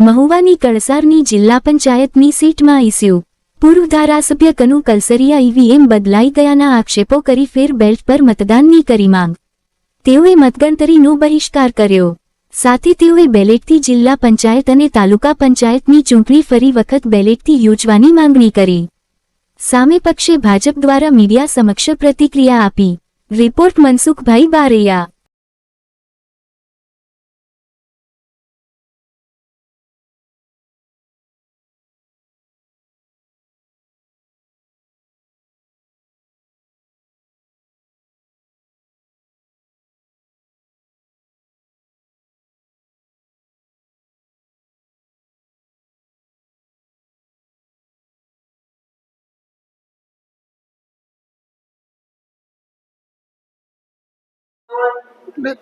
મહુવાની કળસારની જિલ્લા પંચાયતની સીટમાં ઇસ્યુ પૂર્વ ધારાસભ્ય કનુ કલસરિયા ઈવીએમ બદલાઈ ગયાના આક્ષેપો કરી ફેર બેલ્ટ પર મતદાનની કરી માંગ। તેઓએ મતગણતરીનો બહિષ્કાર કર્યો। સાથે તેઓએ બેલેટથી જિલ્લા પંચાયત અને તાલુકા પંચાયતની ચૂંટણી ફરી વખત બેલેટથી યોજવાની માંગણી કરી। સામે પક્ષે ભાજપ દ્વારા મીડિયા સમક્ષ પ્રતિક્રિયા આપી। રિપોર્ટ મનસુખભાઈ બારૈયા।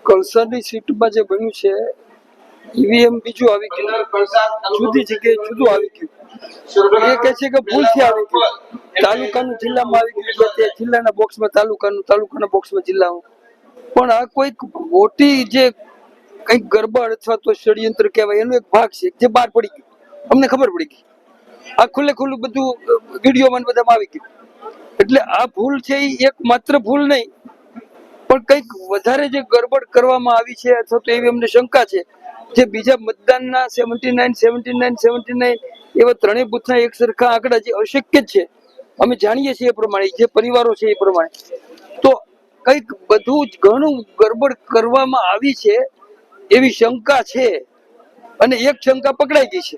કળસાની સીટમાં જે બન્યું છે ઈવીએમ બીજું આવી ગયું, જુદી જગ્યાએ જુદું આવી ગયું। એ કહે છે કે ભૂલથી આવી ગયું, તાલુકાનું જિલ્લામાં આવી ગયું, તે જિલ્લાના બોક્સમાં તાલુકાનું, તાલુકાના બોક્સમાં જિલ્લાનું। પણ આ કોઈક મોટી જે કંઈક ગરબડ અથવા તો ષડયંત્ર કહેવાય એનો એક ભાગ છે જે બહાર પડી ગયું, અમને ખબર પડી ગઈ। આ ખુલ્લે ખુલ્લું બધું વિડીયોમાં બધામાં આવી ગયું। એટલે આ ભૂલ છે એ એક માત્ર ભૂલ નહીં, પણ કંઈક વધારે જે ગરબડ કરવામાં આવી છે અથવા તો એવી અમને શંકા છે। જે બીજા મતદાનના 79 એવા ત્રણેય બૂથના એક સરખા આંકડા જે અશક્ય છે, અમે જાણીએ છીએ એ પ્રમાણે, જે પરિવારો છે એ પ્રમાણે, તો કંઈક બધું જ ઘણું ગરબડ કરવામાં આવી છે એવી શંકા છે। અને એક શંકા પકડાઈ ગઈ છે,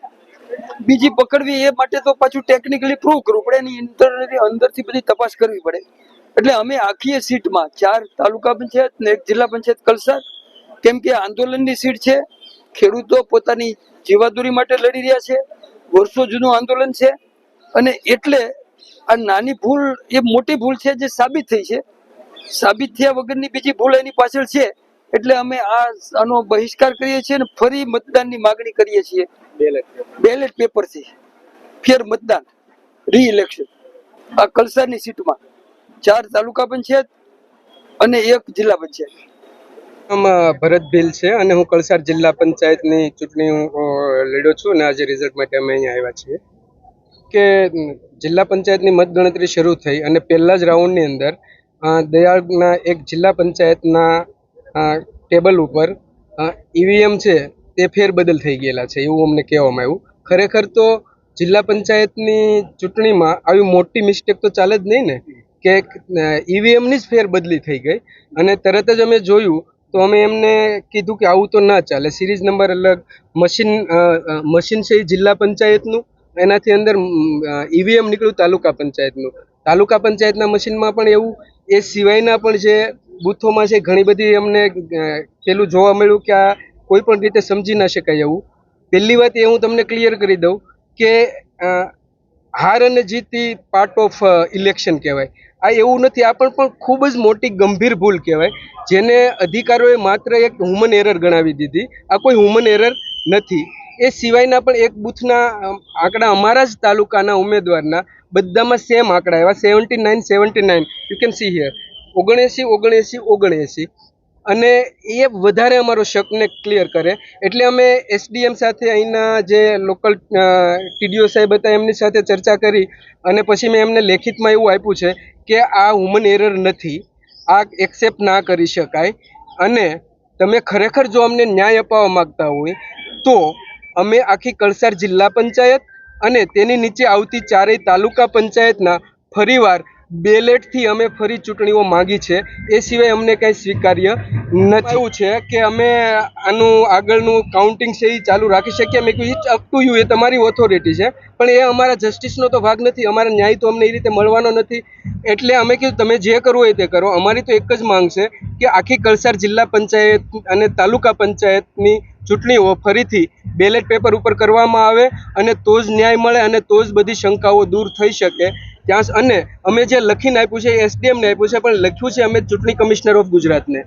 બીજી પકડવી એ માટે તો પાછું ટેકનિકલી પ્રૂવ કરવું પડે, એની અંદરથી બધી તપાસ કરવી પડે। એટલે અમે આખી સીટમાં 4 તાલુકા પંચાયત ને 1 જિલ્લા પંચાયત કળસાર, કેમ કે આંદોલનની સીટ છે, ખેડૂતો પોતાની જીવાદોરી માટે લડી રહ્યા છે, વર્ષો જૂનું આંદોલન છે, અને એટલે આ નાની ભૂલ એ મોટી ભૂલ છે જે સાબિત થઈ છે। સાબિત થયા વગરની બીજી ભૂલ એની પાછળ છે, એટલે અમે આનો બહિષ્કાર કરીએ છીએ અને ફરી મતદાનની માગણી કરીએ છીએ। બેલેટ પેપરથી ફેર મતદાન, રી-ઇલેક્શન આ કળસારની સીટમાં 4 તાલુકા પંચાયત અને 1 જિલ્લા પંચાયત। ભરત ભીલ છે અને હું કળસાર જિલ્લા પંચાયતની ચૂંટણી લડ્યો છું અને આજે રિઝલ્ટ માટે અમે અહીંયા આવ્યા છીએ કે જિલ્લા પંચાયતની મતગણતરી શરૂ થઈ અને પહેલા જ રાઉન્ડની અંદર દયાળના 1 જિલ્લા પંચાયતના ટેબલ ઉપર ઈવીએમ છે તે ફેરબદલ થઈ ગયેલા છે એવું અમને કહેવામાં આવ્યું। ખરેખર તો જિલ્લા પંચાયતની ચૂંટણીમાં આવી મોટી મિસ્ટેક તો ચાલે જ નહીં ને, કે ઈવીએમની જ ફેરબદલી થઈ ગઈ અને તરત જ અમે જોયું તો અમે એમને કીધું કે આવું તો ના ચાલે, સિરીઝ નંબર અલગ, મશીન છે એ જિલ્લા પંચાયતનું, એનાથી અંદર ઈવીએમ નીકળ્યું તાલુકા પંચાયતનું, તાલુકા પંચાયતના મશીનમાં પણ એવું, એ સિવાયના પણ જે બૂથોમાં છે ઘણી બધી અમને પેલું જોવા મળ્યું કે આ કોઈ પણ રીતે સમજી ના શકાય એવું। પહેલી વાત એ હું તમને ક્લિયર કરી દઉં કે હાર અને જીત એ પાર્ટ ઓફ ઇલેક્શન કહેવાય, આ એવું નથી, આ પણ ખૂબ જ મોટી ગંભીર ભૂલ કહેવાય, જેને અધિકારીઓએ માત્ર એક હ્યુમન એરર ગણાવી દીધી। આ કોઈ હ્યુમન એરર નથી। એ સિવાયના પણ એક બૂથના આંકડા અમારા જ તાલુકાના ઉમેદવારના બધામાં સેમ આંકડા આવ્યા, 79 યુ કેન સી હિયર, 79 અને એ વધારે અમારો શકને ક્લિયર કરે। એટલે અમે એસડીએમ સાથે અહીંના જે લોકલ ટીડીઓ સાહેબ હતા એમની સાથે ચર્ચા કરી અને પછી મેં એમને લેખિતમાં એવું આપ્યું છે કે આ હ્યુમન એરર નથી, આ એક્સેપ્ટ ના કરી શકાય, અને તમે ખરેખર જો અમને ન્યાય અપાવવા માગતા હોય તો અમે આખી કળસાર જિલ્લા પંચાયત અને તેની નીચે આવતી 4 તાલુકા પંચાયતના ફરીવાર બેલેટથી અમે ફરી ચૂંટણીઓ માંગી છે, એ સિવાય અમને કંઈ સ્વીકાર્ય નથી। એવું છે કે અમે આનું આગળનું કાઉન્ટિંગ છે એ ચાલુ રાખી શકીએ, મેં કહ્યું ઇટ્સ અપ ટુ યુ, એ તમારી ઓથોરિટી છે, પણ એ અમારા જસ્ટિસનો તો ભાગ નથી, અમારા ન્યાય તો અમને એ રીતે મળવાનો નથી। એટલે અમે કીધું તમે જે કરવું હોય તે કરો, અમારી તો એક જ માંગ છે કે આખી કળસાર જિલ્લા પંચાયત અને તાલુકા પંચાયતની ચૂંટણીઓ ફરીથી બેલેટ પેપર ઉપર કરવામાં આવે અને તો જ ન્યાય મળે અને તો જ બધી શંકાઓ દૂર થઈ શકે। ત્યાં અને અમે જે લખીને આપ્યું છે એ એસડીએમને આપ્યું છે, પણ લખ્યું છે અમે ચૂંટણી કમિશનર ઓફ ગુજરાતને,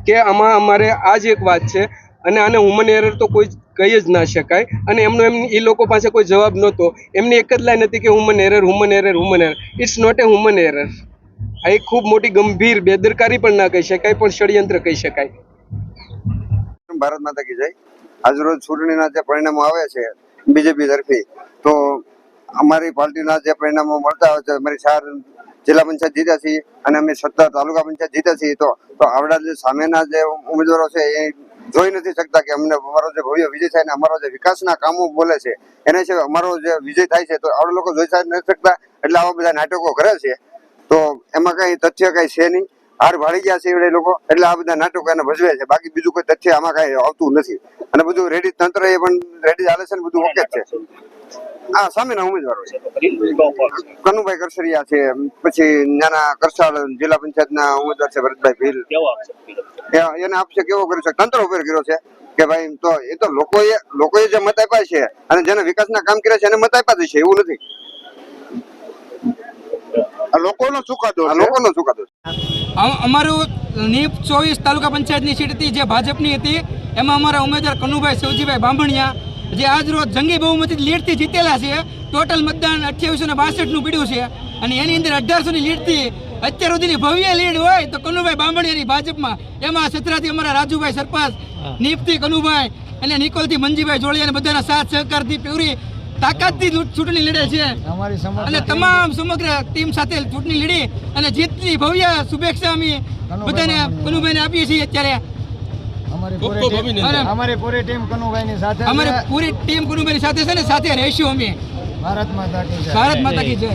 કે આમાં અમારે આ જ એક વાત છે અને આને હ્યુમન એરર તો કોઈ કહી જ ના શકાય। અને એમનો એ લોકો પાસે કોઈ જવાબ નહોતો, એમની એક જ લાઈન હતી કે human error, it's not a human error. આ એક ખૂબ મોટી ગંભીર બેદરકારી પણ ના કહી શકાય, પણ ષડયંત્ર કહી શકાય। ભારત માતા કી જય। આજ રોજ ચૂંટણીના જે પરિણામો આવે છે બીજેપી તરફી. તો અમારી પાર્ટીના જે પરિણામો મળતા હોય છે, અમારી 4 જિલ્લા પંચાયત જીત્યા છીએ અને અમે 17 તાલુકા પંચાયત જીત્યા છીએ. તો આવડા જે સામેના જે ઉમેદવારો છે એ જોઈ નથી શકતા કે અમને અમારો જે ભવ્ય વિજય થાય ને અમારો જે વિકાસના કામો બોલે છે એના સિવાય અમારો જે વિજય થાય છે તો આવડા લોકો જોઈ નથી શકતા, એટલે આવા બધા નાટકો કરે છે. તો એમાં કઈ તથ્ય કઈ છે નહીં, હાર ભાળી ગયા છે એ લોકો, એટલે આ બધા નાટકો એને ભજવે છે. બાકી બીજું કોઈ તથ્ય આમાં કઈ આવતું નથી અને બધું રેડી તંત્ર એ પણ રેડી ચાલે છે ને બધું ઓકે જ છે. આ સામેના ઉમેદવારો છે, કનુભાઈ કરસરિયા છે, પછી નાના કરસાળ જિલ્લા પંચાયતના ઉમેદવાર છે ભરતભાઈ ભીલ. એને આપશે કેવો કર્યો છે, તંત્ર ઉપર કર્યો છે કે ભાઈ તો એ તો લોકોએ જે મત આપ્યા છે અને જેને વિકાસના કામ કર્યા છે એને મત આપ્યા જ છે, એવું નથી. આ લોકોનો ચુકાદો છે. અમારું નીપ 24 તાલુકા પંચાયતની સીટ હતી જે ભાજપની હતી, એમાં અમારા ઉમેદવાર કનુભાઈ શિવજીભાઈ બાંભણિયા જે આજ રોજ જંગી બહુમતી લીડથી જીતેલા છે. ટોટલ મતદાન 2862નું પીડ્યું છે અને એની અંદર 1800ની લીડથી અત્યાર સુધીની ભવ્ય લીડ હોય તો કનુભાઈ બાંભણિયાની ભાજપમાં, એમાં સત્રાથી અમારા રાજુભાઈ સરપંચ, નીપથી કનુભાઈ અને નિકોલથી મંજીભાઈ જોડી અને બધાના સાથ સહકારથી પૂરી તાકાતથી ચૂંટણી લડે છે અને તમામ સમગ્ર ટીમ સાથે ચૂંટણી લડી અને જીતની ભવ્ય શુભેચ્છા અમે બધાને કનુભાઈને આપીએ છીએ. અત્યારે અમારી પૂરી ટીમ કનુભાઈની સાથે અમારી પૂરી ટીમ કનુભાઈની સાથે છે ને સાથે રહીશું અમે. ભારત માતા કી જય. ભારત માતા કી જય.